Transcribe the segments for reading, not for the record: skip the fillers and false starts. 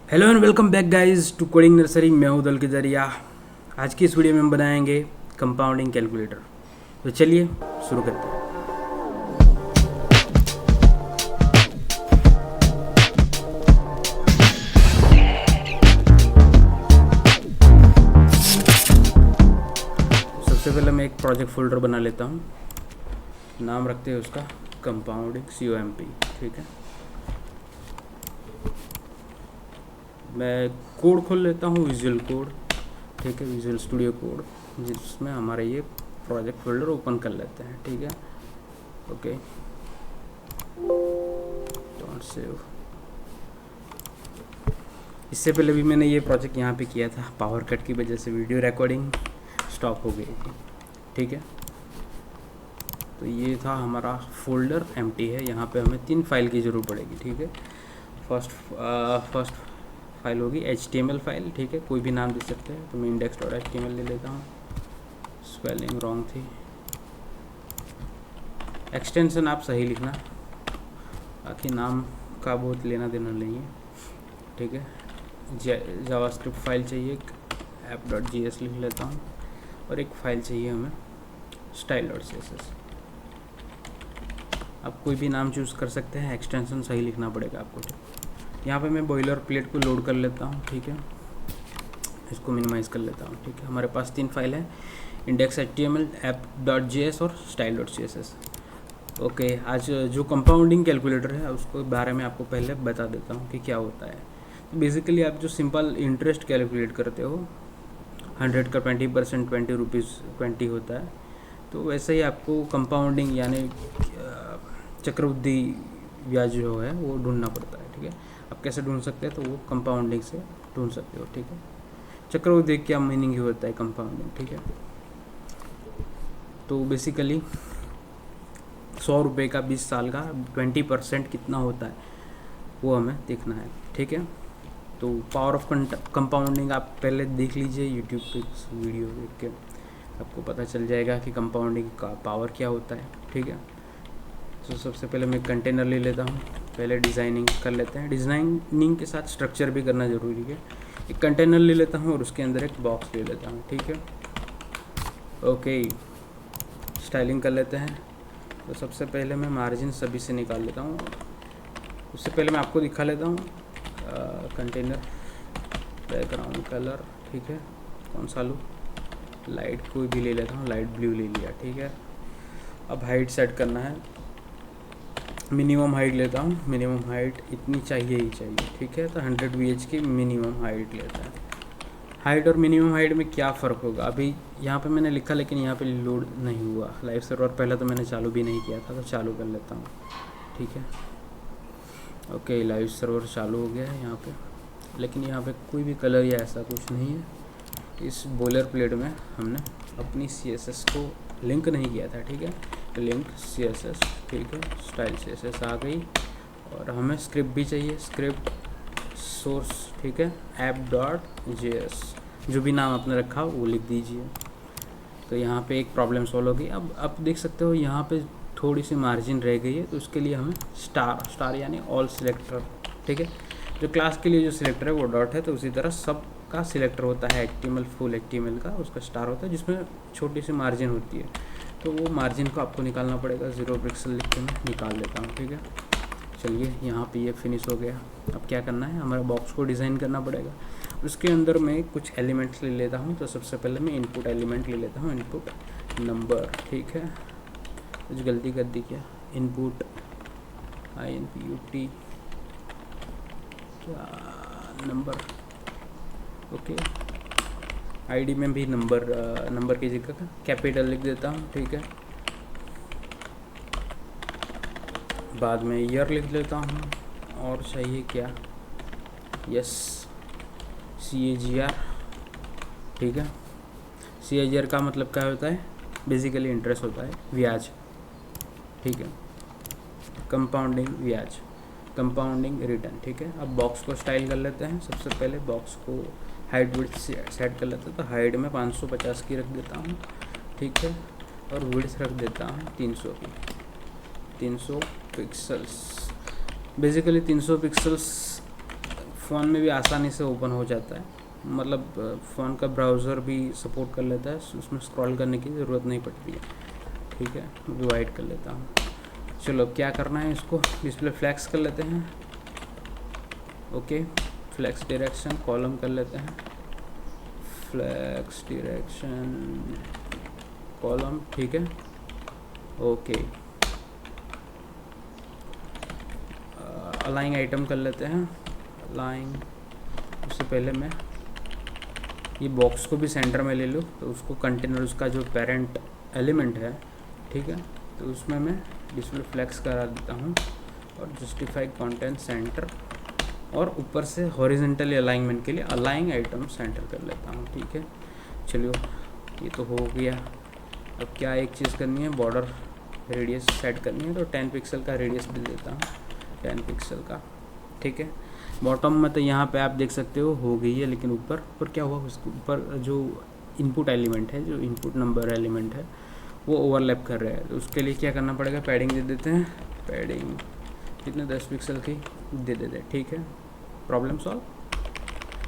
Hello and welcome back guys to coding nursery. मैं हूं दल के जरिया। आज की इस वीडियो में हम बनाएंगे कंपाउंडिंग कैलकुलेटर। तो चलिए शुरू करते हैं। सबसे पहले मैं एक प्रोजेक्ट फोल्डर बना लेता हूं। नाम रखते हैं उसका कंपाउंडिंग COMP। ठीक है, मैं कोड खोल लेता हूँ, विजुअल कोड। ठीक है, विजुअल स्टूडियो कोड, जिसमें हमारा ये प्रोजेक्ट फोल्डर ओपन कर लेते हैं। ठीक है, ओके, डोंट सेव। इससे पहले भी मैंने ये प्रोजेक्ट यहाँ पे किया था, पावर कट की वजह से वीडियो रिकॉर्डिंग स्टॉप हो गई थी। ठीक है, तो ये था हमारा फोल्डर एम्प्टी है। यहाँ पे हमें 3 फाइल की ज़रूरत पड़ेगी। ठीक है, फर्स्ट फाइल होगी HTML फाइल। ठीक है, कोई भी नाम दे सकते हैं, तो मैं index.html ले लेता हूँ। स्पेलिंग रॉन्ग थी। एक्सटेंशन आप सही लिखना, बाकी नाम का बहुत लेना देना नहीं है। ठीक है, जावास्क्रिप्ट फाइल चाहिए, app.js लिख लेता हूँ, और एक फाइल चाहिए हमें style.css। आप कोई भी नाम चूज़ कर सकते हैं, एक्सटेंशन सही लिखना पड़ेगा आपको। यहाँ पे मैं बॉयलर प्लेट को लोड कर लेता हूँ। ठीक है, इसको मिनिमाइज़ कर लेता हूँ। ठीक है, हमारे पास 3 फाइल है, index.html, app.js और style.css। ओके, आज जो कंपाउंडिंग कैलकुलेटर है उसको बारे में आपको पहले बता देता हूँ कि क्या होता है। तो बेसिकली आप जो सिंपल इंटरेस्ट कैलकुलेट करते हो, 100 का 20%, 20 रुपीज़ 20 होता है, तो वैसे ही आपको कंपाउंडिंग यानी चक्रवृद्धि ब्याज जो है वो ढूंढना पड़ता है। ठीक है, आप कैसे ढूंढ सकते हैं, तो वो कंपाउंडिंग से ढूंढ सकते हो। ठीक है, चक्रवृद्धि क्या मीनिंग होता है कंपाउंडिंग। ठीक है, तो बेसिकली 100 रुपये का 20 साल का 20% कितना होता है वो हमें देखना है। ठीक है, तो पावर ऑफ कंपाउंडिंग आप पहले देख लीजिए, यूट्यूब पे वीडियो देख के आपको पता चल जाएगा कि कंपाउंडिंग का पावर क्या होता है। ठीक है, तो सबसे पहले मैं कंटेनर ले लेता हूँ। पहले डिज़ाइनिंग कर लेते हैं, डिज़ाइनिंग के साथ स्ट्रक्चर भी करना ज़रूरी है। एक कंटेनर ले लेता हूँ और उसके अंदर एक बॉक्स ले लेता हूँ। ठीक है, ओके, स्टाइलिंग कर लेते हैं। तो सबसे पहले मैं मार्जिन सभी से निकाल लेता हूँ। उससे पहले मैं आपको दिखा लेता हूँ कंटेनर बैकग्राउंड कलर। ठीक है, कौन सा लूँ, लाइट कोई भी ले लेता हूँ, लाइट ब्लू ले लिया। ठीक है, अब हाइट सेट करना है, मिनिमम हाइट लेता हूँ। मिनिमम हाइट इतनी चाहिए ही चाहिए। ठीक है, तो 100 VH की मिनिमम हाइट लेता है। हाइट और मिनिमम हाइट में क्या फ़र्क होगा, अभी यहाँ पे मैंने लिखा लेकिन यहाँ पे लोड नहीं हुआ लाइव सर्वर। पहले तो मैंने चालू भी नहीं किया था, तो चालू कर लेता हूँ। ठीक है, ओके, लाइव सर्वर चालू हो गया है यहाँ पे, लेकिन यहाँ पे कोई भी कलर या ऐसा कुछ नहीं है। इस बॉयलर प्लेट में हमने अपनी CSS को लिंक नहीं किया था। ठीक है, लिंक CSS। ठीक है, स्टाइल CSS आ गई, और हमें स्क्रिप्ट भी चाहिए, स्क्रिप्ट सोर्स। ठीक है, app.js, जो भी नाम आपने रखा वो लिख दीजिए। तो यहाँ पे एक प्रॉब्लम सॉल्व हो गई। अब आप देख सकते हो यहाँ पे थोड़ी सी मार्जिन रह गई है, तो उसके लिए हमें स्टार यानी ऑल सिलेक्टर। ठीक है, जो क्लास के लिए जो सिलेक्टर है वो डॉट है, तो उसी तरह सब का सिलेक्टर होता है HTML, फुल HTML का उसका स्टार होता है, जिसमें छोटी सी मार्जिन होती है। तो वो मार्जिन को आपको निकालना पड़ेगा। 0 पिक्सल लिख के मैं निकाल लेता हूँ। ठीक है, चलिए यहाँ पे ये फिनिश हो गया। अब क्या करना है, हमारे बॉक्स को डिज़ाइन करना पड़ेगा। उसके अंदर मैं कुछ एलिमेंट्स ले लेता हूँ। तो सबसे पहले मैं इनपुट एलिमेंट ले लेता हूँ, इनपुट नंबर। ठीक है, कुछ गलती कर दी क्या, इनपुट INPUT क्या नंबर। ओके, ID में भी नंबर की जगह का कैपिटल लिख देता हूँ। ठीक है, बाद में ईयर लिख लेता हूँ, और चाहिए क्या, यस, CAGR। ठीक है, CAGR का मतलब क्या होता है, बेसिकली इंटरेस्ट होता है, ब्याज। ठीक है, कंपाउंडिंग ब्याज, कंपाउंडिंग रिटर्न। ठीक है, अब बॉक्स को स्टाइल कर लेते हैं। सबसे पहले बॉक्स को हाइट विड्थ सेट कर लेते हैं। तो हाइट में 550 की रख देता हूँ। ठीक है, और विड्थ रख देता हूँ 300 की, 300 पिक्सल्स। बेसिकली 300 पिक्सल्स फ़ोन में भी आसानी से ओपन हो जाता है, मतलब फ़ोन का ब्राउज़र भी सपोर्ट कर लेता है, उसमें स्क्रॉल करने की ज़रूरत नहीं पड़ती है। ठीक है, मैं वाइड कर लेता हूँ। चलो अब क्या करना है, इसको डिस्प्ले फ्लैक्स कर लेते हैं। ओके, फ्लैक्स डायरेक्शन कॉलम कर लेते हैं, फ्लैक्स डायरेक्शन कॉलम। ठीक है, ओके। अलाइन आइटम कर लेते हैं, अलाइन। उससे पहले मैं ये बॉक्स को भी सेंटर में ले लूँ, तो उसको कंटेनर, उसका जो पेरेंट एलिमेंट है, ठीक है, तो उसमें मैं डिस्प्ले फ्लैक्स करा देता हूँ और जस्टिफाई कंटेंट सेंटर, और ऊपर से हॉरिजेंटली अलाइनमेंट के लिए अलाइन आइटम सेंटर कर लेता हूँ। ठीक है, चलिए ये तो हो गया। अब क्या एक चीज़ करनी है, बॉर्डर रेडियस सेट करनी है, तो 10 पिक्सल का रेडियस दे देता हूँ, 10 पिक्सल का। ठीक है, बॉटम में तो यहाँ पे आप देख सकते हो गई है, लेकिन ऊपर क्या हुआ, उसके ऊपर जो इनपुट एलिमेंट है, जो इनपुट नंबर एलिमेंट है, वो ओवरलैप कर रहा है। तो उसके लिए क्या करना पड़ेगा, पैडिंग दे देते हैं, पैडिंग कितने 10 पिक्सल की दे देते हैं। ठीक है, प्रॉब्लम सॉल्व।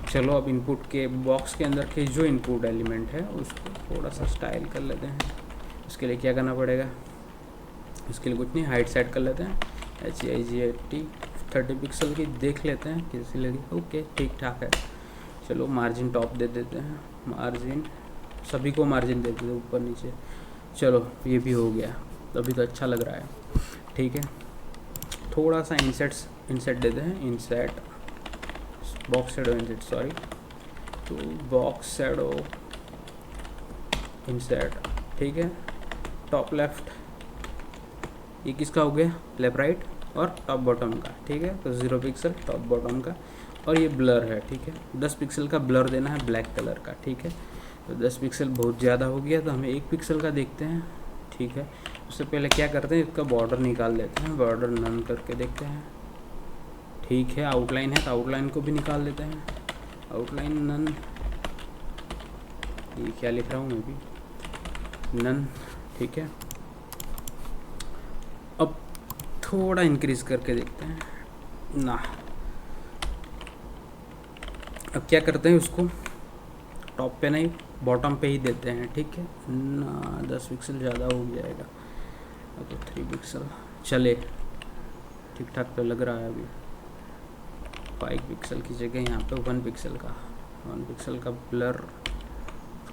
चलो अब इनपुट के बॉक्स के अंदर के जो इनपुट एलिमेंट है उसको थोड़ा सा स्टाइल कर लेते हैं। उसके लिए क्या करना पड़ेगा, इसके लिए कुछ नहीं, हाइट सेट कर लेते हैं, HIGHT 30 पिक्सल की देख लेते हैं कैसी लगी। ओके, ठीक ठाक है। चलो मार्जिन टॉप दे देते हैं, मार्जिन सभी को मार्जिन दे देते हैं ऊपर नीचे। चलो ये भी हो गया, अभी तो अच्छा लग रहा है। ठीक है, थोड़ा सा इंसेट देते हैं, इंसेट बॉक्स शैडो इंसेट, सॉरी, तो बॉक्स शैडो इंसेट। ठीक है, टॉप लेफ्ट, ये किसका हो गया, लेफ्ट राइट, और टॉप बॉटम का। ठीक है, तो 0 पिक्सल टॉप बॉटम का, और ये ब्लर है। ठीक है, 10 पिक्सल का ब्लर देना है, ब्लैक कलर का। ठीक है, तो 10 पिक्सल बहुत ज़्यादा हो गया, तो हमें 1 पिक्सल का देखते हैं। ठीक है, उससे पहले क्या करते हैं, इसका बॉर्डर निकाल लेते हैं, बॉर्डर नन करके देखते हैं। ठीक है, आउटलाइन है तो आउटलाइन को भी निकाल लेते हैं, आउटलाइन नन। ये क्या लिख रहा हूँ मैं भी, नन। ठीक है, अब थोड़ा इंक्रीज करके देखते हैं ना। अब क्या करते हैं, उसको टॉप पे नहीं बॉटम पे ही देते हैं। ठीक है ना, 10 पिक्सल ज़्यादा हो जाएगा, अब तो 3 पिक्सल चले, ठीक ठाक तो लग रहा है। अभी 5 पिक्सल की जगह यहाँ पे 1 पिक्सल का ब्लर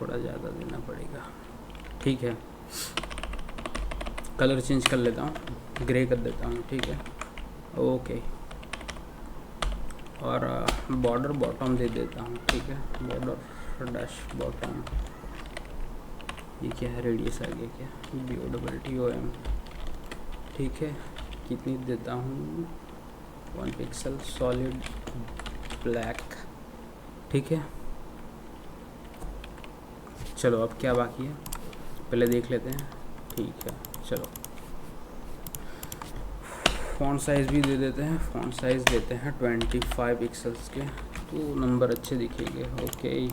थोड़ा ज़्यादा देना पड़ेगा। ठीक है, कलर चेंज कर लेता हूँ, ग्रे कर देता हूँ। ठीक है, ओके, और बॉर्डर बॉटम दे देता हूँ। ठीक है, बॉर्डर डैश बॉटम, ये क्या है, रेडियस आ गया क्या, BOTTOM। ठीक है, कितनी देता हूँ, 1 पिक्सल, सॉलिड ब्लैक। ठीक है, चलो अब क्या बाकी है पहले देख लेते हैं। ठीक है, चलो फ़ॉन्ट साइज़ भी दे देते हैं, फ़ॉन्ट साइज़ देते हैं 25 पिक्सल्स के, तो नंबर अच्छे दिखेंगे। ओके,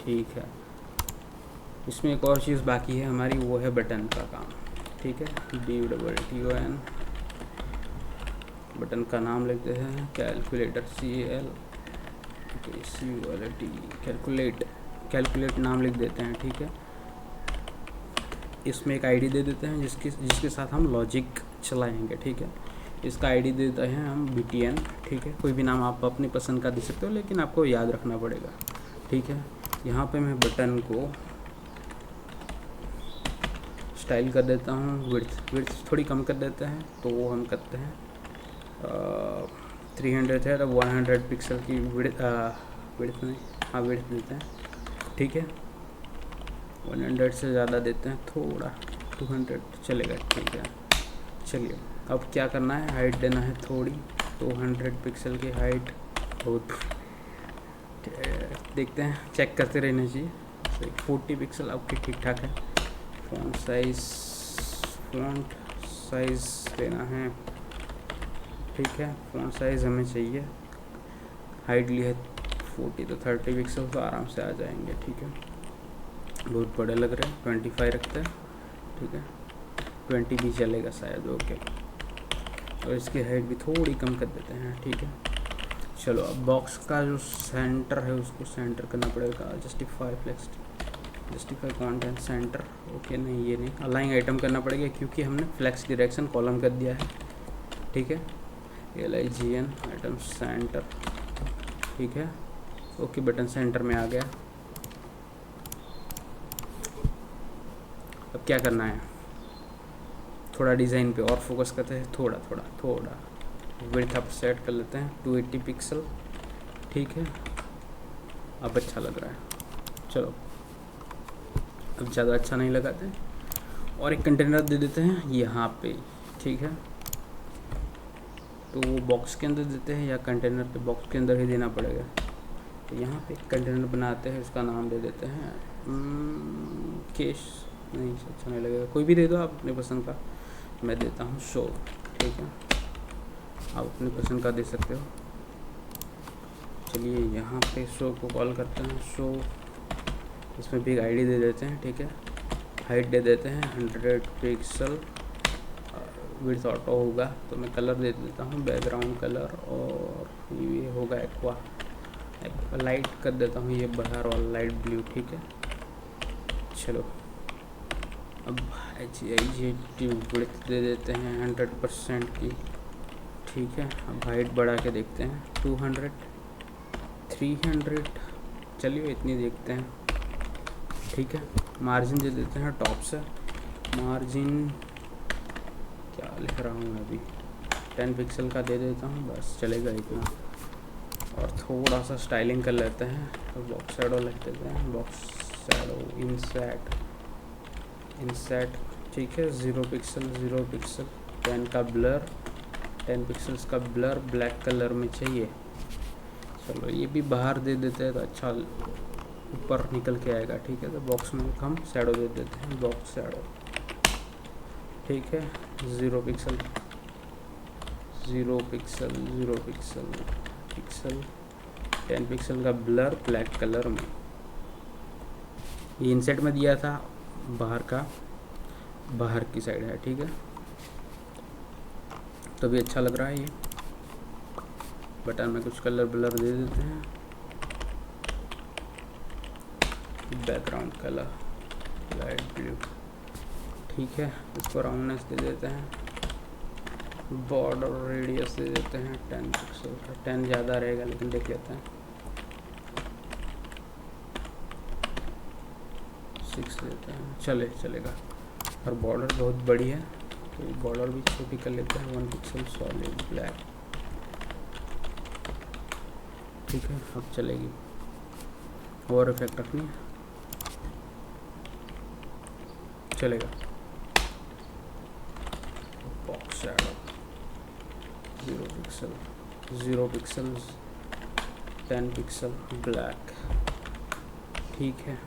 ठीक है, इसमें एक और चीज़ बाकी है हमारी, वो है बटन का काम। ठीक है, BOTTON, बटन का नाम लिखते हैं कैलकुलेटर, कैलकुलेट नाम लिख देते हैं। ठीक है, इसमें एक आईडी दे देते हैं जिसके साथ हम लॉजिक चलाएंगे। ठीक है, इसका आईडी देते हैं हम BTN। ठीक है, कोई भी नाम आप अपनी पसंद का दे सकते हो, लेकिन आपको याद रखना पड़ेगा। ठीक है, यहाँ पे मैं बटन को स्टाइल कर देता हूँ, विड्थ थोड़ी कम कर देते हैं, तो वो हम करते हैं 300 है तो 100 पिक्सल की विड्थ नहीं, हाँ विड्थ देते हैं। ठीक है, 100 से ज़्यादा देते हैं, थोड़ा 200 चलेगा। ठीक है, चलिए अब क्या करना है, हाइट देना है थोड़ी, 200 पिक्सल की हाइट, बहुत देखते हैं, चेक करते रहना चाहिए। 40 पिक्सल आपकी ठीक ठाक है। फ़ॉन्ट साइज़ लेना है। ठीक है, फ़ॉन्ट साइज़ हमें चाहिए, हाइट ली है 40, तो 30 पिक्सल तो आराम से आ जाएंगे। ठीक है, बहुत बड़े लग रहे हैं, 25 रखते हैं। ठीक है, 20 भी चलेगा शायद। ओके, और इसकी हाइट भी थोड़ी कम कर देते हैं। ठीक है, चलो अब बॉक्स का जो सेंटर है उसको सेंटर करना पड़ेगा। Justify flex, justify content centre. Okay, नहीं ये नहीं, अलाइन आइटम करना पड़ेगा क्योंकि हमने फ्लेक्स डायरेक्शन कॉलम कर दिया है। ठीक है, LIGN आइटम सेंटर। ठीक है, ओके, बटन सेंटर में आ गया। अब क्या करना है, थोड़ा डिज़ाइन पे और फोकस करते हैं, थोड़ा विड्थ अप सेट कर लेते हैं 280 पिक्सल। ठीक है, अब अच्छा लग रहा है। चलो अब ज़्यादा अच्छा नहीं लगाते, और एक कंटेनर दे देते हैं यहाँ पे। ठीक है, तो वो बॉक्स के अंदर देते हैं या कंटेनर पे, बॉक्स के अंदर ही देना पड़ेगा। तो यहाँ पे एक कंटेनर बनाते हैं, उसका नाम दे देते हैं केश, नहीं अच्छा नहीं लगेगा, कोई भी दे दो आप अपने पसंद का। मैं देता हूँ शो। ठीक है, आप अपनी पसंद का दे सकते हो। चलिए यहाँ पे शो को कॉल करते हैं, शो, इसमें बिग आईडी दे देते हैं। ठीक है, हाइट दे देते हैं 100 पिक्सल, विड्थ ऑटो होगा, तो मैं कलर दे देता हूँ बैकग्राउंड कलर, और ये होगा एक्वा, लाइट कर देता हूँ ये बाहर और लाइट ब्लू। ठीक है, चलो अब HIGT विड्थ दे देते हैं 100% की। ठीक है, अब हाइट बढ़ा के देखते हैं 200 300, चलिए इतनी देखते हैं। ठीक है, मार्जिन दे देते हैं टॉप से, मार्जिन क्या लिख रहा हूँ मैं अभी, 10 पिक्सल का दे देता हूँ, बस चलेगा इतना। और थोड़ा सा स्टाइलिंग कर लेते हैं, तो बॉक्स शैडो लिख देते हैं, बॉक्स शैडो इनसेट। ठीक है, 0 पिक्सल 10 का ब्लर, 10 पिक्सल्स का ब्लर ब्लैक कलर में चाहिए। चलो ये भी बाहर दे देते हैं तो अच्छा ऊपर निकल के आएगा। ठीक है, तो बॉक्स में हम शैडो दे देते हैं, बॉक्स शैडो। ठीक है, 0 पिक्सल 10 पिक्सल का ब्लर ब्लैक कलर में। ये इनसेट में दिया था, बाहर की साइड है। ठीक है, तो भी अच्छा लग रहा है ये। बटन में कुछ कलर ब्लर दे देते हैं, बैकग्राउंड कलर लाइट ब्लू। ठीक है, इसको राउंडनेस दे देते हैं, बॉर्डर रेडियस दे देते हैं 10 पिक्सल का, 10 ज़्यादा रहेगा लेकिन देख लेते हैं, 6 देते हैं, चलेगा। और बॉर्डर बहुत बड़ी है तो बॉर्डर भी छोटी कर लेते हैं, 1 पिक्सल सॉलिड ब्लैक। ठीक है, अब चलेगी, और इफेक्ट रखनी है, चलेगा। Box shadow 0 pixel 10 pixel black. ठीक है,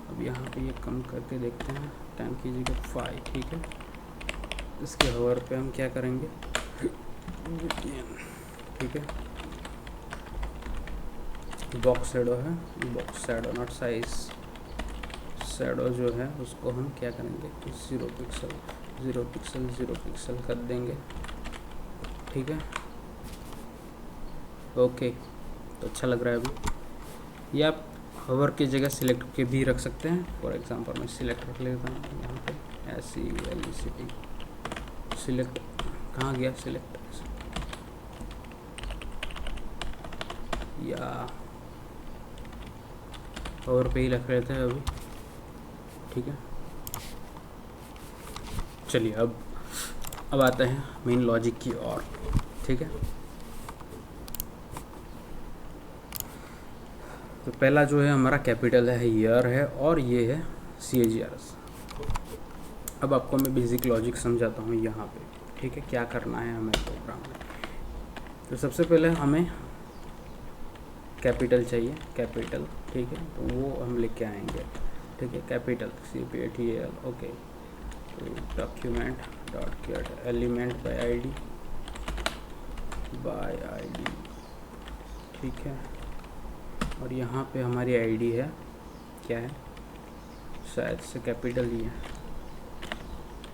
अब यहाँ पे ये कम करके देखते हैं, 10 की जगह 5। ठीक है, इसके हवर पे हम क्या करेंगे, ठीक है, बॉक्स शैडो है, box shadow not size, shadow जो है उसको हम क्या करेंगे, 0 पिक्सल कर देंगे। ठीक है, ओके, तो अच्छा लग रहा है अभी। ये आप हवर की जगह सिलेक्ट के भी रख सकते हैं। फॉर एग्जांपल मैं सिलेक्ट रख लेता हूँ यहाँ पे, SELECT, सिलेक्ट कहाँ गया, सिलेक्ट, या हवर पे ही रख लेते हैं अभी। ठीक है, चलिए अब आते हैं मेन लॉजिक की ओर। ठीक है, तो पहला जो है हमारा कैपिटल है, ईयर है, और ये है CAGRs। अब आपको मैं बेसिक लॉजिक समझाता हूँ यहाँ पे। ठीक है, क्या करना है हमें प्रोग्राम में। तो सबसे पहले हमें कैपिटल चाहिए, कैपिटल। ठीक है, तो वो हम लेके आएंगे। ठीक है, कैपिटल CAPITAL। ओके, तो document dot gate element by ID. ठीक है, और यहाँ पे हमारी आईडी है, क्या है, शायद से कैपिटल ही है,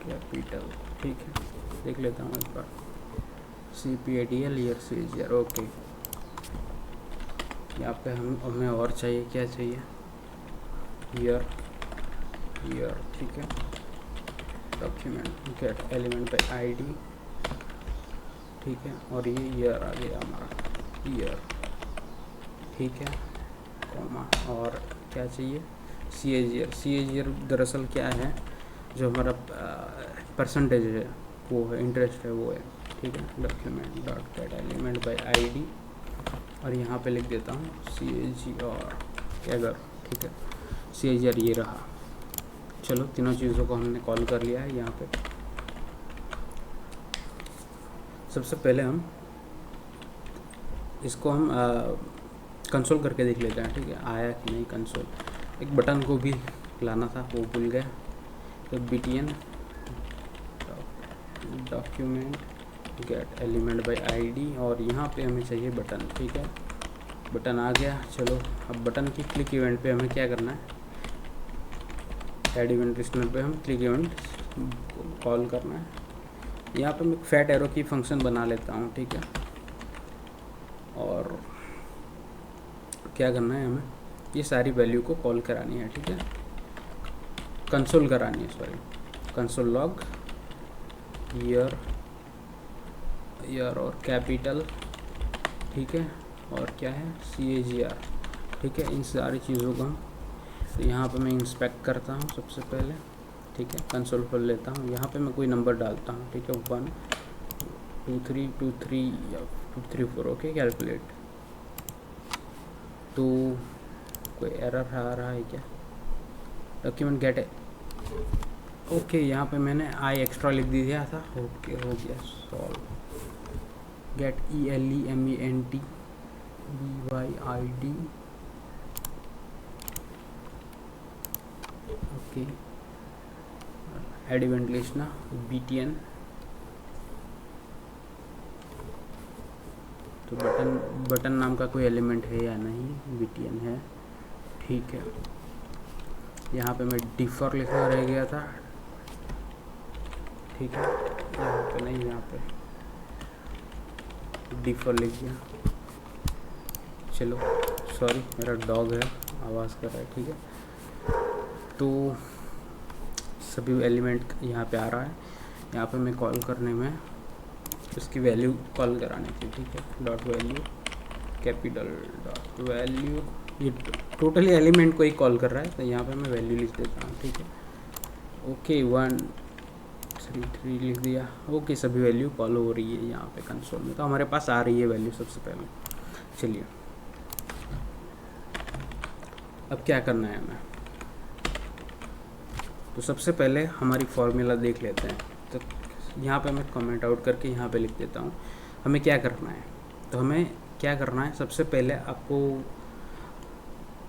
कैपिटल। ठीक है, देख लेता हूँ एक बार, CAPITAL ईयर CAGR। ओके, यहाँ पे हमें और चाहिए, क्या चाहिए, ईयर, ठीक है। Document gate element by ID, ठीक है, और ये ईयर आ गया हमारा, ईयर, ठीक है, कॉमा, और क्या चाहिए, सी ए जी आर दरअसल क्या है, जो हमारा परसेंटेज है वो है, इंटरेस्ट है वो है, ठीक है। Document dot gate element by ID, और यहाँ पे लिख देता हूँ CAGR, अगर, ठीक है, CAGR ये रहा। चलो तीनों चीज़ों को हमने कॉल कर लिया है यहाँ पे। सबसे पहले हम इसको हम कंसोल करके देख लेते हैं, ठीक है, आया कि नहीं कंसोल। एक बटन को भी लाना था, वो भूल गया, तो BTN document gate element by ID, और यहाँ पे हमें चाहिए बटन, ठीक है, बटन आ गया। चलो अब बटन की क्लिक इवेंट पे हमें क्या करना है, ऐड इवेंट लिस्टनर पे हम क्लिक इवेंट कॉल करना है। यहाँ पे मैं फैट एरो की फंक्शन बना लेता हूँ, ठीक है, और क्या करना है हमें, ये सारी वैल्यू को कॉल करानी है, ठीक है, कंसोल करानी है, सॉरी, कंसोल लॉग ईयर और कैपिटल, ठीक है, और क्या है, CAGR, ठीक है। इन सारी चीज़ों को हम, तो यहाँ पे मैं इंस्पेक्ट करता हूँ सबसे पहले, ठीक है, कंसोल खोल लेता हूँ, यहाँ पे मैं कोई नंबर डालता हूँ, ठीक है, 1 2 3 2 3 या 2 3 4, ओके, कैलकुलेट। तो कोई एरर आ रहा है क्या, डॉक्यूमेंट गेट है, ओके, यहाँ पे मैंने आई एक्स्ट्रा लिख दिया था, ओके, हो गया solve. Get ELEMENT BYID, okay, add event listener BTN, तो बटन नाम का कोई एलिमेंट है या नहीं, BTN है, ठीक है। यहाँ पे मैं डिफर लिखना रह गया था, ठीक है, यहाँ पे नहीं, यहाँ पे डिफर लिख दिया, चलो सॉरी, मेरा डॉग है, आवाज़ कर रहा है, ठीक है। तो सभी एलिमेंट यहाँ पे आ रहा है, यहाँ पे मैं कॉल करने में उसकी वैल्यू कॉल कराने की, ठीक है, dot value capital dot value, ये टोटली एलिमेंट को ही कॉल कर रहा है, तो यहाँ पे मैं वैल्यू लिख देता हूँ, ठीक है, ओके, 1 3 3 लिख दिया, ओके, सभी वैल्यू कॉल हो रही है यहाँ पे कंसोल में, तो हमारे पास आ रही है वैल्यू सबसे पहले। चलिए अब क्या करना है हमें, तो सबसे पहले हमारी फॉर्मूला देख लेते हैं। तो यहाँ पे मैं कमेंट आउट करके यहाँ पे लिख देता हूँ हमें क्या करना है। तो हमें क्या करना है, सबसे पहले आपको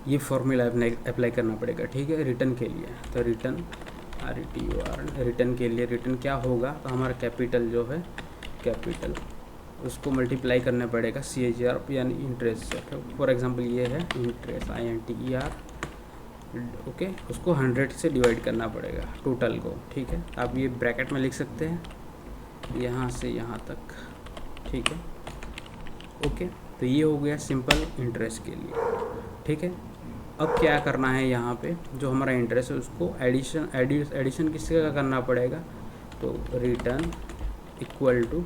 ये फॉर्मूला अप्लाई करना पड़ेगा, ठीक है, रिटर्न के लिए। तो रिटर्न रिटर्न के लिए रिटर्न क्या होगा, तो हमारा कैपिटल जो है, कैपिटल उसको मल्टीप्लाई करना पड़ेगा CAGR यानी इंटरेस्ट से। फॉर एग्जांपल ये है इंटरेस्ट INTER, ओके, उसको 100 से डिवाइड करना पड़ेगा टोटल को, ठीक है। आप ये ब्रैकेट में लिख सकते हैं यहाँ से यहाँ तक, ठीक है, ओके। तो ये हो गया सिंपल इंटरेस्ट के लिए, ठीक है। अब क्या करना है, यहाँ पे जो हमारा इंटरेस्ट है उसको एडिशन किससे का करना पड़ेगा, तो रिटर्न इक्वल टू,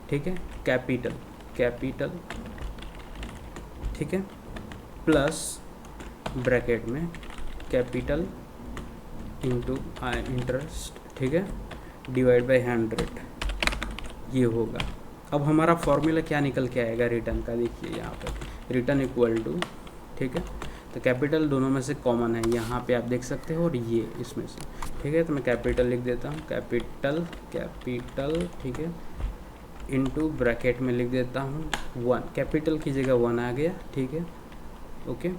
ठीक है, कैपिटल, ठीक है, प्लस ब्रैकेट में कैपिटल इंटू इंटरेस्ट, ठीक है, डिवाइड बाय 100, ये होगा। अब हमारा फॉर्मूला क्या निकल के आएगा रिटर्न का, देखिए यहाँ पे रिटर्न इक्वल टू, ठीक है, तो कैपिटल दोनों में से कॉमन है, यहाँ पे आप देख सकते हो, और ये इसमें से, ठीक है। तो मैं कैपिटल लिख देता हूँ, कैपिटल, ठीक है, इनटू ब्रैकेट में लिख देता हूँ 1, कैपिटल की जगह 1 आ गया, ठीक है, ओके।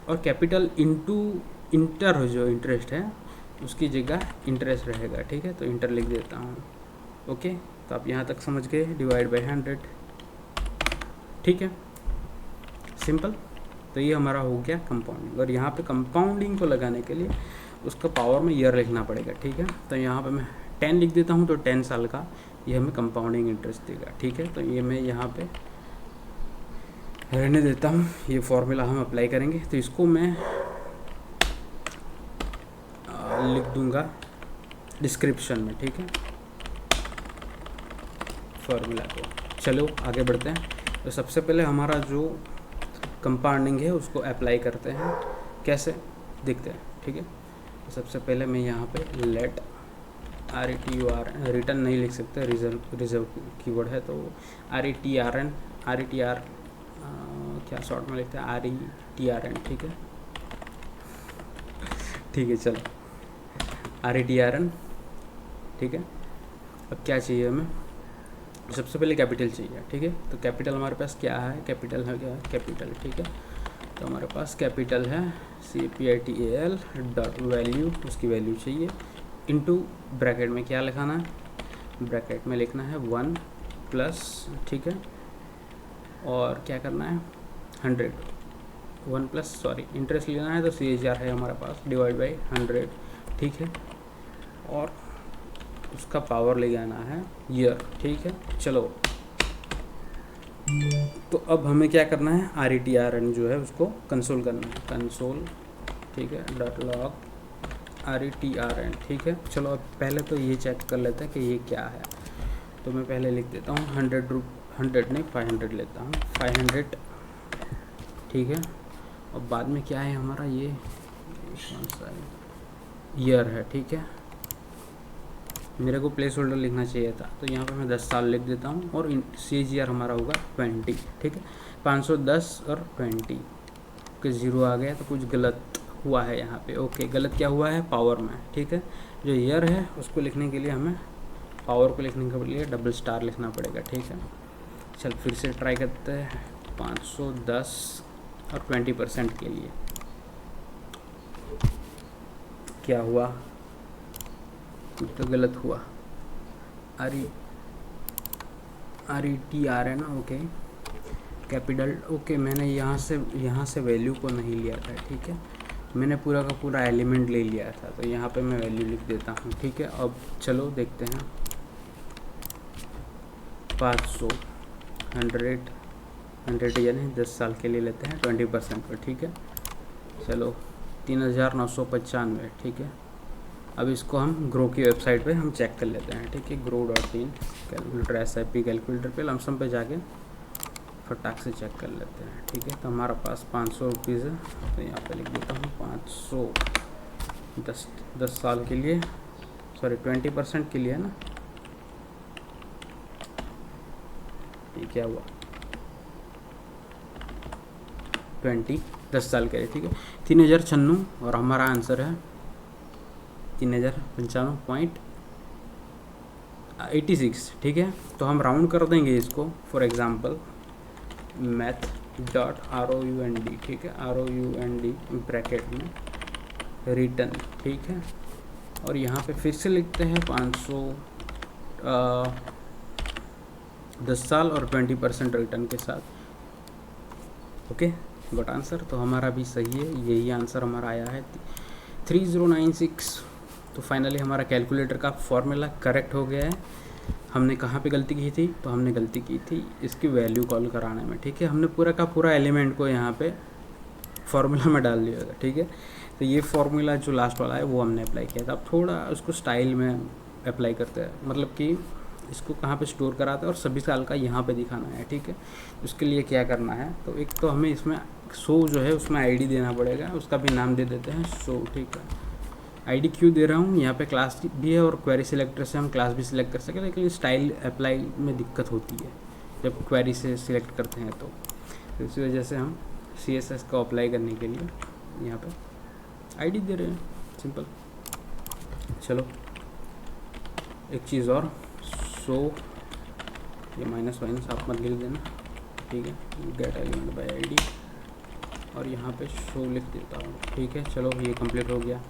और कैपिटल इनटू इंटर जो इंटरेस्ट है उसकी जगह इंटरेस्ट रहेगा, ठीक है, तो इंटर लिख देता हूँ, ओके। तो आप यहाँ तक समझ गए, डिवाइड बाय 100, ठीक है, सिंपल। तो ये हमारा हो गया कंपाउंडिंग, और यहाँ पे कंपाउंडिंग को लगाने के लिए उसका पावर में ईयर लिखना पड़ेगा, ठीक है। तो यहाँ पे मैं 10 लिख देता हूँ, तो 10 साल का ये हमें कंपाउंडिंग इंटरेस्ट देगा, ठीक है। तो ये मैं यहाँ पे रहने देता हूँ। ये फॉर्मूला हम अप्लाई करेंगे, तो इसको मैं लिख दूंगा डिस्क्रिप्शन में, ठीक है, फार्मूला को। चलो आगे बढ़ते हैं। तो सबसे पहले हमारा जो कंपाउंडिंग है उसको अप्लाई करते हैं, कैसे देखते हैं, ठीक है। तो सबसे पहले मैं यहाँ पे लेट RETUR, रिटर्न नहीं लिख सकते, रिजर्व कीवर्ड है, तो RETRN क्या शॉर्ट में लिखते हैं RETRN, ठीक है, ठीक है, चलो RETRN, ठीक है। अब क्या चाहिए हमें, सबसे पहले कैपिटल चाहिए, ठीक है। तो कैपिटल हमारे पास क्या है, कैपिटल है, क्या है, कैपिटल, ठीक है। तो हमारे पास कैपिटल है CAPITAL डॉट वैल्यू, उसकी वैल्यू चाहिए, इनटू ब्रैकेट में क्या लिखाना है, ब्रैकेट में लिखना है 1 प्लस, ठीक है, और क्या करना है 100, 1 प्लस सॉरी इंटरेस्ट लेना है, तो CHR है हमारे पास, डिवाइड बाई 100, ठीक है, और उसका पावर ले जाना है ईयर, ठीक है। चलो तो अब हमें क्या करना है, RETRN जो है उसको कंसोल करना है, कंसोल, ठीक है, डॉट लॉग RETRN, ठीक है। चलो अब पहले तो ये चेक कर लेते हैं कि ये क्या है। तो मैं पहले लिख देता हूँ 100 नहीं 500 लेता हूँ, 500, ठीक है। और बाद में क्या है हमारा, ये कौन सा है, ईयर है, ठीक है। मेरे को प्लेस होल्डर लिखना चाहिए था, तो यहाँ पे मैं 10 साल लिख देता हूँ, और CHR हमारा होगा 20, ठीक है। 510 और 20 के 0 आ गया, तो कुछ गलत हुआ है यहाँ पे, ओके। गलत क्या हुआ है, पावर में, ठीक है। जो ईयर है उसको लिखने के लिए हमें पावर को लिखने के लिए डबल स्टार लिखना पड़ेगा, ठीक है। चल फिर से ट्राई करते हैं, 510 और 20% के लिए क्या हुआ, तो गलत हुआ, RETR है ना, ओके, कैपिटल, ओके। मैंने यहाँ से वैल्यू को नहीं लिया था, ठीक है, मैंने पूरा का पूरा एलिमेंट ले लिया था, तो यहाँ पे मैं वैल्यू लिख देता हूँ, ठीक है। अब चलो देखते हैं, 500, 100 यानी 10 साल के लिए लेते हैं 20% पर, ठीक है। चलो 3995, ठीक है। अब इसको हम ग्रो की वेबसाइट पे हम चेक कर लेते हैं, ठीक है, grow.in कैलकुलेटर SIP कैलकुलेटर पे लमसम पे जाके फटाक से चेक कर लेते हैं, ठीक है। तो हमारा पास 500 रुपीज़ है, तो यहाँ पे लिख देता हूँ 500, 10 साल के लिए, सॉरी 20% के लिए है ना, ये क्या हुआ 10 साल के लिए, ठीक है। 3096 और हमारा आंसर है 3095.86, ठीक है। तो हम राउंड कर देंगे इसको, फॉर एग्जांपल math.round, ठीक है, round ब्रैकेट में रिटर्न, ठीक है। और यहाँ पे फिर से लिखते हैं 500, 10 साल और 20% रिटर्न के साथ, ओके, गॉट आंसर। तो हमारा भी सही है, यही आंसर हमारा आया है 3096। तो फाइनली हमारा कैलकुलेटर का फॉर्मूला करेक्ट हो गया है। हमने कहाँ पे गलती की थी, तो हमने गलती की थी इसकी वैल्यू कॉल कराने में, ठीक है। हमने पूरा का पूरा एलिमेंट को यहाँ पे फॉर्मूला में डाल दिया था, ठीक है। तो ये फॉर्मूला जो लास्ट वाला है वो हमने अप्लाई किया था। अब थोड़ा उसको स्टाइल में अप्लाई करते हैं, मतलब कि इसको कहाँ पे स्टोर कराते हैं और सभी साल का यहाँ पे दिखाना है, ठीक है। उसके लिए क्या करना है, तो एक तो हमें इसमें शो जो है उसमें ID देना पड़ेगा, उसका भी नाम दे देते हैं शो, ठीक है। ID क्यों दे रहा हूँ, यहाँ पे क्लास भी है और क्वेरी सिलेक्टर से हम क्लास भी सिलेक्ट कर सकते हैं, लेकिन स्टाइल अप्लाई में दिक्कत होती है जब क्वेरी से सिलेक्ट करते हैं, तो इसी वजह से हम CSS को अप्लाई करने के लिए यहाँ पे ID दे रहे हैं, सिंपल। चलो एक चीज़ और, सो ये माइनस आप मत लिख देना, ठीक है, गेट एलिमेंट बाय ID, और यहाँ पे शो लिख देता हूँ, ठीक है। चलो ये कंप्लीट हो गया।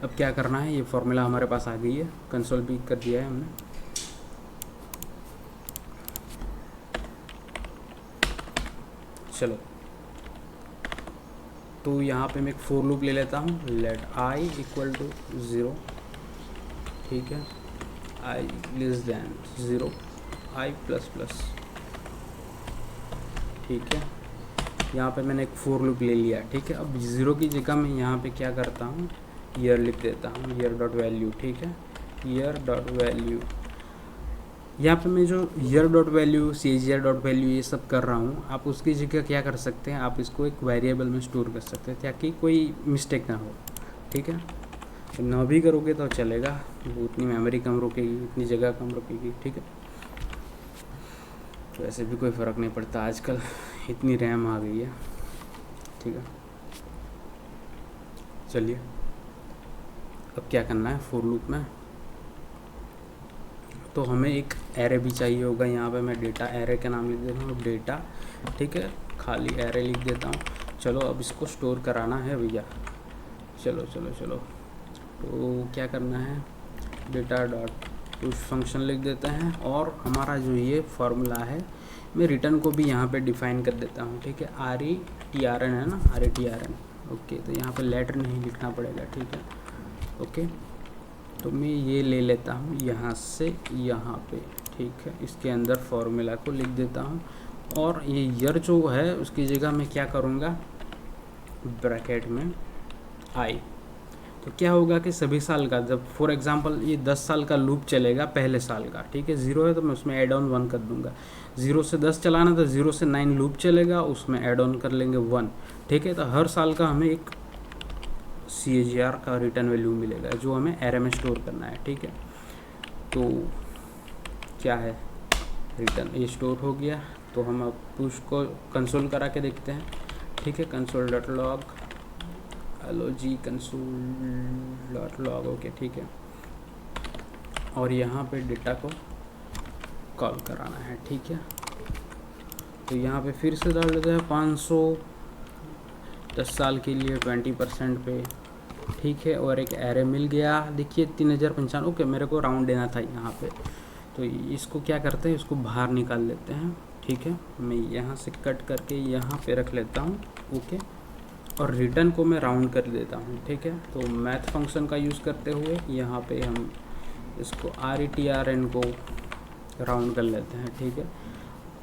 अब क्या करना है, ये फॉर्मूला हमारे पास आ गई है, कंसोल भी कर दिया है हमने। चलो तो यहाँ पे मैं एक फोर लूप ले लेता हूँ, लेट I इक्वल टू 0, ठीक है, I less than 0, I plus plus, ठीक है। यहाँ पे मैंने एक फोर लूप ले लिया, ठीक है। अब 0 की जगह मैं यहाँ पे क्या करता हूँ, ईयर लिख देता हूँ, ईयर डॉट वैल्यू, ठीक है, ईयर डॉट वैल्यू। यहाँ पे मैं जो year dot value, CAGR dot value ये सब कर रहा हूँ, आप उसकी जगह क्या कर सकते हैं, आप इसको एक वेरिएबल में स्टोर कर सकते हैं ताकि कोई मिस्टेक ना हो, ठीक है। तो ना भी करोगे तो चलेगा, वो उतनी मेमोरी कम रुकेगी, उतनी जगह कम रुकेगी, ठीक है। तो ऐसे भी कोई फ़र्क नहीं पड़ता, आजकल इतनी रैम आ गई है, ठीक है। चलिए अब क्या करना है फॉर लूप में, तो हमें एक एरे भी चाहिए होगा। यहाँ पे मैं डेटा एरे का नाम लिख देता हूँ, डेटा, ठीक है, खाली एरे लिख देता हूँ। चलो अब इसको स्टोर कराना है भैया, चलो चलो चलो। तो क्या करना है, डेटा डॉट पुश फंक्शन लिख देते हैं, और हमारा जो ये फॉर्मूला है मैं रिटर्न को भी यहाँ पे डिफाइन कर देता हूँ, ठीक है। RETRN है ना, RETRN, ओके। तो यहाँ पे लेटर नहीं लिखना पड़ेगा, ठीक है, ओके। तो मैं ये ले लेता हूँ यहाँ से यहाँ पे, ठीक है, इसके अंदर फॉर्मूला को लिख देता हूँ, और ये ईयर जो है उसकी जगह मैं क्या करूँगा, ब्रैकेट में आई। तो क्या होगा कि सभी साल का, जब फॉर एग्जांपल ये 10 साल का लूप चलेगा पहले साल का, ठीक है, 0 है तो मैं उसमें एड ऑन 1 कर दूंगा। 0 से 10 चलाना तो 0 से 9 लूप चलेगा, उसमें एड ऑन कर लेंगे 1, ठीक है। तो हर साल का हमें एक CAGR का रिटर्न वैल्यू मिलेगा जो हमें एरे में स्टोर करना है, ठीक है। तो क्या है, रिटर्न ये स्टोर हो गया। तो हम अब पुश को कंसोल करा के देखते हैं, ठीक है, कंसोल डॉट लॉग, हेलो जी, कंसोल डॉट लॉग, ओके, ठीक है। और यहाँ पे डेटा को कॉल कराना है, ठीक है। तो यहाँ पे फिर से डाल देते हैं 500, 10 साल के लिए 20% पे, ठीक है। और एक एरे मिल गया, देखिए 3095, ओके। मेरे को राउंड देना था यहाँ पे, तो इसको क्या करते हैं, इसको बाहर निकाल लेते हैं, ठीक है। मैं यहाँ से कट करके यहाँ पे रख लेता हूँ, ओके। और रिटर्न को मैं राउंड कर देता हूँ, ठीक है। तो मैथ फंक्शन का यूज़ करते हुए यहाँ पे हम इसको RETRN को राउंड कर लेते हैं, ठीक है।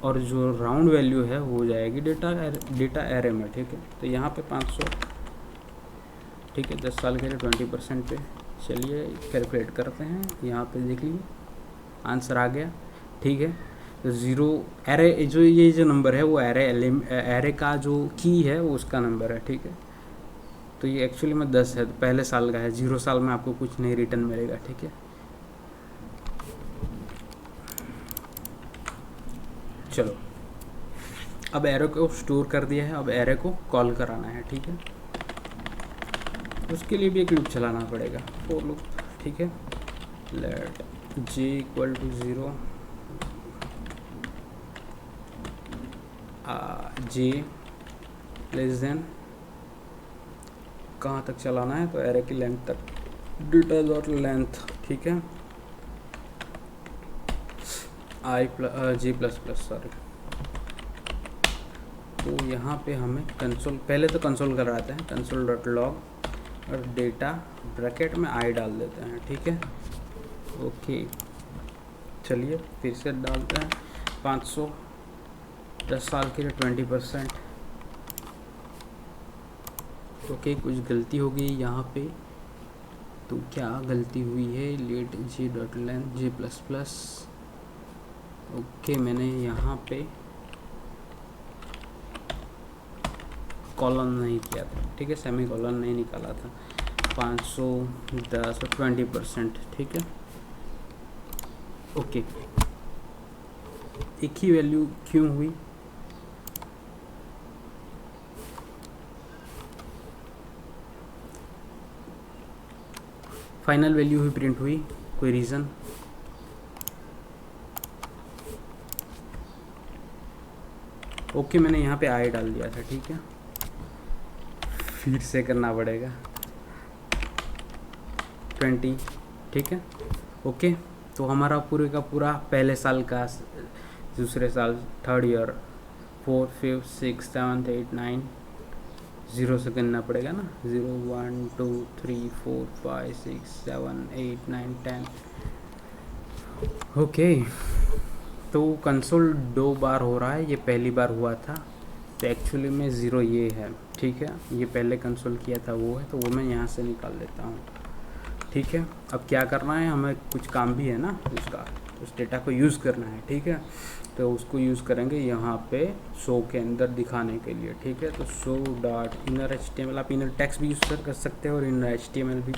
और जो राउंड वैल्यू है वो हो जाएगी डेटा एरे में, ठीक है। तो यहाँ पे 500, ठीक है, 10 साल के लिए 20% पे। चलिए कैलकुलेट करते हैं, यहाँ पे देख लीजिए आंसर आ गया, ठीक है। तो 0 एरे, जो ये जो नंबर है वो एरे का जो की है वो उसका नंबर है, ठीक है। तो ये एक्चुअली में 10 है, तो पहले साल का है, 0 साल में आपको कुछ नहीं रिटर्न मिलेगा, ठीक है। चलो अब एरे को स्टोर कर दिया है, अब एरे को कॉल कराना है, ठीक है। उसके लिए भी एक लूप चलाना पड़ेगा, फॉर लूप, ठीक है। Let j equal to 0, j less than, कहाँ तक चलाना है, तो एरे की लेंथ तक, डेटा डॉट लेंथ, ठीक है, j++, सॉरी। तो यहाँ पे हमें कंसोल, पहले तो कंसोल कराते हैं, कंसोल डॉट लॉग और डेटा ब्रैकेट में आई डाल देते हैं, ठीक है, ओके। चलिए फिर से डालते हैं 500, 10 साल के लिए 20%, ओके। कुछ गलती हो गई यहाँ पे, तो क्या गलती हुई है, let j dot length j++, okay. मैंने यहाँ पे कॉलन नहीं किया था, ठीक है, सेमी कॉलन नहीं निकाला था। 500, 10 और 20%, ठीक है, ओके। एक ही वैल्यू क्यों हुई, फाइनल वैल्यू ही प्रिंट हुई, कोई रीज़न, ओके। मैंने यहाँ पे आई डाल दिया था, ठीक है, फिर से करना पड़ेगा 20, ठीक है, ओके। तो हमारा पूरे का पूरा पहले साल का, दूसरे साल, थर्ड ईयर, 4, 5, 6, 7, 8, 9, 0 से गिनना पड़ेगा ना, 0, 1, 2, 3, 4, 5, 6, 7, 8, 9, 10, ओके। तो कंसोल 2 बार हो रहा है, ये पहली बार हुआ था, तो एक्चुअली में ज़ीरो ये है, ठीक है। ये पहले कंसोल किया था वो है, तो वो मैं यहाँ से निकाल देता हूँ, ठीक है। अब क्या करना है, हमें कुछ काम भी है ना उसका, उस डेटा को यूज़ करना है, ठीक है। तो उसको यूज़ करेंगे यहाँ पे शो के अंदर दिखाने के लिए, ठीक है। तो शो डॉट इनर HTML, आप इनर टेक्स्ट भी यूज़ कर सकते हो और इनर HTML भी,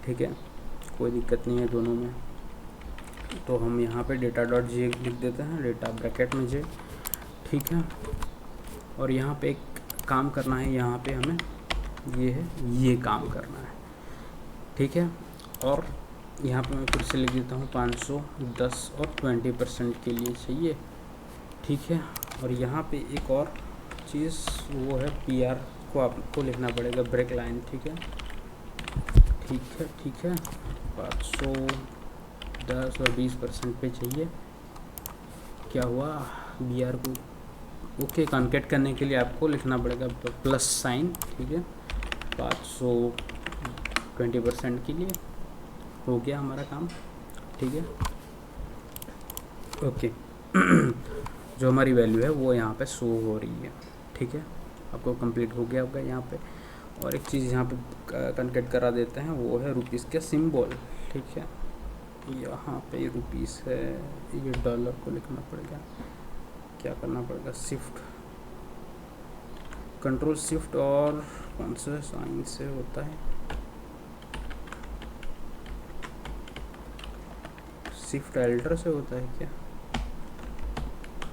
ठीक है, कोई दिक्कत नहीं है दोनों में। तो हम यहाँ पे डेटा डॉट जे लिख देते हैं, डेटा ब्रैकेट में जे, ठीक है। और यहाँ पे एक काम करना है, यहाँ पे हमें ये है, ये काम करना है, ठीक है। और यहाँ पे मैं फिर से लिख देता हूँ 510 और 20% के लिए चाहिए, ठीक है। और यहाँ पे एक और चीज़ वो है PR को आपको लिखना पड़ेगा, ब्रेक लाइन, ठीक है, ठीक है, ठीक है। 510 और 20% पे चाहिए। क्या हुआ, BR को ओके कॉन्केट करने के लिए आपको लिखना पड़ेगा प्लस साइन, ठीक है। 520% के लिए हो गया हमारा काम, ठीक है, ओके। जो हमारी वैल्यू है वो यहाँ पे शो हो रही है, ठीक है। आपको कंप्लीट हो गया होगा यहाँ पे। और एक चीज़ यहाँ पे कॉन्केट करा देते हैं, वो है रुपीज़ का सिंबल, ठीक है। यहाँ पे रुपीज़ है, ये डॉलर को लिखना पड़ेगा, क्या करना पड़ेगा, शिफ्ट कंट्रोल शिफ्ट और कौन सा साइन से होता है, शिफ्ट एल्टर से होता है क्या,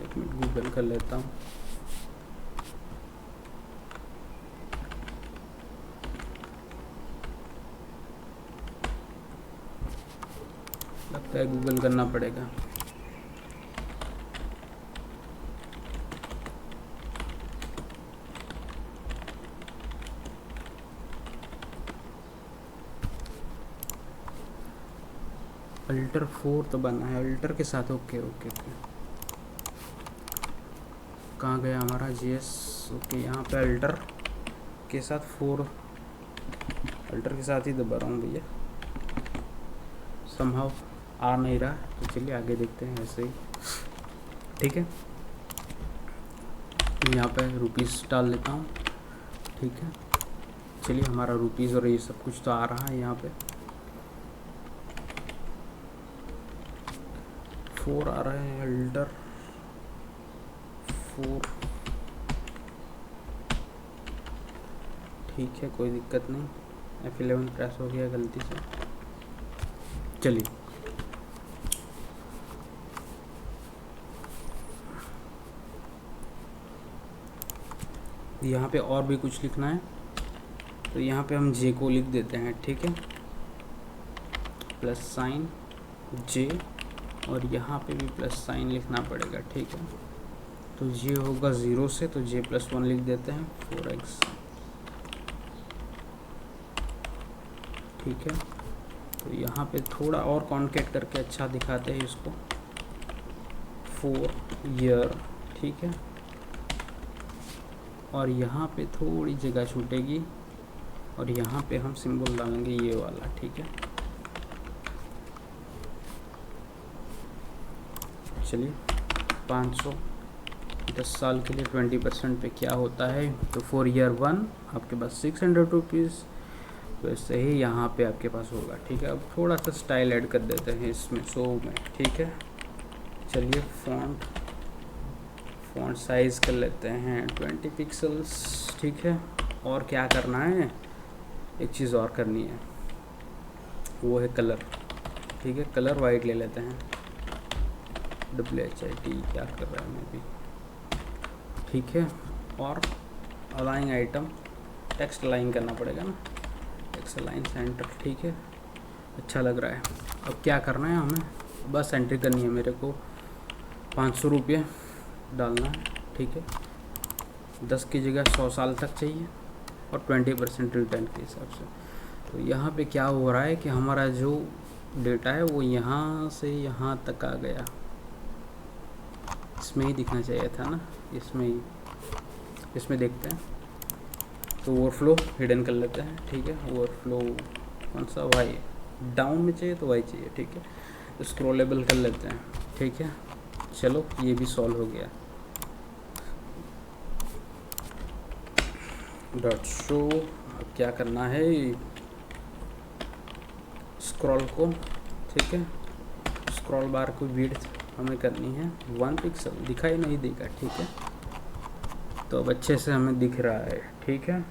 एक मिनट गूगल कर लेता हूँ। लगता है गूगल करना पड़ेगा। अल्टर 4 तो बना है अल्टर के साथ, ओके ओके ओके। कहाँ गया हमारा GS, ओके। यहाँ पे अल्टर के साथ 4, अल्टर के साथ ही दबा रहा हूँ भैया, समहाउ आ नहीं रहा। तो चलिए आगे देखते हैं ऐसे ही, ठीक है। यहाँ पे रुपीज़ डाल लेता हूँ, ठीक है। चलिए हमारा रुपीज़ और ये सब कुछ तो आ रहा है यहाँ पे, 4 आ रहा है, अल्टर 4, ठीक है, कोई दिक्कत नहीं। F11 प्रेस हो गया गलती से, चलिए। यहाँ पे और भी कुछ लिखना है, तो यहाँ पे हम जे को लिख देते हैं, ठीक है, प्लस साइन जे, और यहाँ पे भी प्लस साइन लिखना पड़ेगा, ठीक है। तो जे होगा 0 से, तो जे +1 लिख देते हैं, 4x, ठीक है। तो यहाँ पे थोड़ा और कॉन्केट करके अच्छा दिखाते हैं इसको, 4 ईयर, ठीक है। और यहाँ पे थोड़ी जगह छूटेगी, और यहाँ पे हम सिंबल डालेंगे ये वाला, ठीक है। चलिए 510 साल के लिए 20% पे क्या होता है, तो 4 ईयर 1 आपके पास 600 रुपीज़, वैसे ही यहाँ पे आपके पास होगा, ठीक है। अब थोड़ा सा स्टाइल ऐड कर देते हैं इसमें शो में, ठीक है। चलिए फ़ॉन्ट साइज़ कर लेते हैं 20 पिक्सल्स, ठीक है। और क्या करना है, एक चीज़ और करनी है, वो है कलर, ठीक है। कलर वाइट ले लेते हैं, WHIT, क्या कर रहा है मैं भी, ठीक है। और अलाइन आइटम, टेक्स्ट अलाइन करना पड़ेगा ना, टेक्स्ट अलाइन सेंटर, ठीक है, अच्छा लग रहा है। अब क्या करना है, हमें बस एंट्री करनी है, मेरे को 500 रुपये डालना है, ठीक है। 10 की जगह 100 साल तक चाहिए, और 20% रिटर्न के हिसाब से। तो यहाँ पे क्या हो रहा है कि हमारा जो डेटा है वो यहाँ से यहाँ तक आ गया, इसमें ही दिखना चाहिए था ना, इसमें ही, इसमें देखते हैं। तो ओवरफ्लो हिडन कर लेते हैं, ठीक है। ओवरफ्लो कौन सा, वाई, डाउन में चाहिए तो वाई चाहिए, ठीक है। स्क्रॉलेबल कर लेते हैं, ठीक है। चलो ये भी सॉल्व हो गया। Dot show. अब क्या करना है, स्क्रॉल को, ठीक है, स्क्रॉल बार को विड्थ हमें करनी है 1 पिक्सल, दिखाई नहीं देगा, ठीक है। तो अब अच्छे से हमें दिख रहा है, ठीक है।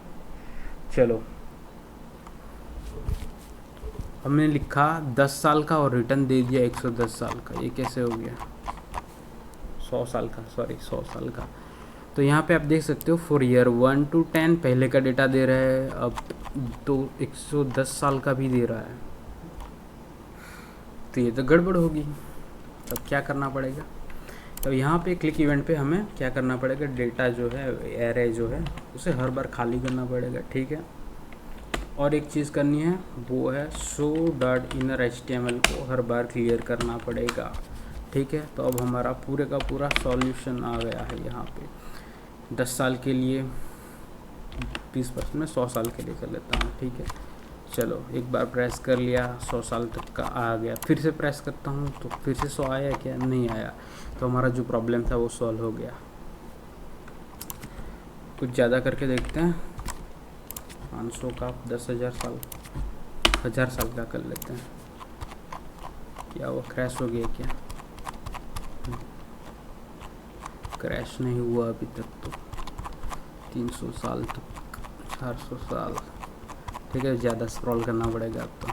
चलो, हमने लिखा 10 साल का और रिटर्न दे दिया 110 साल का, ये कैसे हो गया 100 साल का, सॉरी 100 साल का। तो यहाँ पे आप देख सकते हो फॉर ईयर 1 to 10 पहले का डेटा दे रहा है, अब तो 110 साल का भी दे रहा है, तो ये तो गड़बड़ होगी। तब क्या करना पड़ेगा, तो यहाँ पे क्लिक इवेंट पे हमें क्या करना पड़ेगा, डेटा जो है एरे जो है उसे हर बार खाली करना पड़ेगा, ठीक है। और एक चीज़ करनी है वो है शो डॉट इनर HTML को हर बार क्लियर करना पड़ेगा, ठीक है। तो अब हमारा पूरे का पूरा सॉल्यूशन आ गया है यहाँ पे। 10 साल के लिए 20% में 100 साल के लिए कर लेता हूँ, ठीक है। चलो, एक बार प्रेस कर लिया 100 साल तक का आ गया, फिर से प्रेस करता हूँ तो फिर से 100 आया क्या, नहीं आया। तो हमारा जो प्रॉब्लम था वो सॉल्व हो गया। कुछ ज़्यादा करके देखते हैं, 500 का 10,000 साल, 1000 साल का कर लेते हैं। क्या वो क्रैश हो गया क्या, क्रैश नहीं हुआ अभी तक तो। 300 साल तक, 400 साल, ठीक है। ज़्यादा स्क्रॉल करना पड़ेगा अब तो।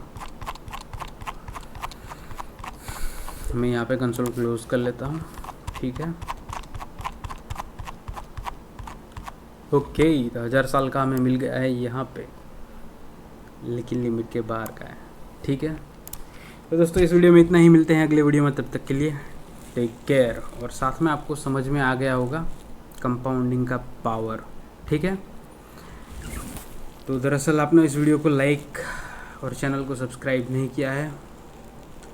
मैं यहाँ पे कंसोल क्लोज कर लेता हूँ, ठीक है। ओके, तो 1000 साल का हमें मिल गया है यहाँ पे, लेकिन लिमिट के बाहर का है, ठीक है। तो दोस्तों इस वीडियो में इतना ही, मिलते हैं अगले वीडियो में, तब तक के लिए टेक केयर। और साथ में आपको समझ में आ गया होगा कंपाउंडिंग का पावर, ठीक है। तो दरअसल आपने इस वीडियो को लाइक और चैनल को सब्सक्राइब नहीं किया है,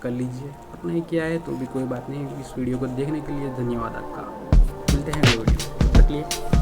कर लीजिए, और नहीं किया है तो भी कोई बात नहीं। इस वीडियो को देखने के लिए धन्यवाद आपका। मिलते हैं अगले वीडियो, तब तक के लिए।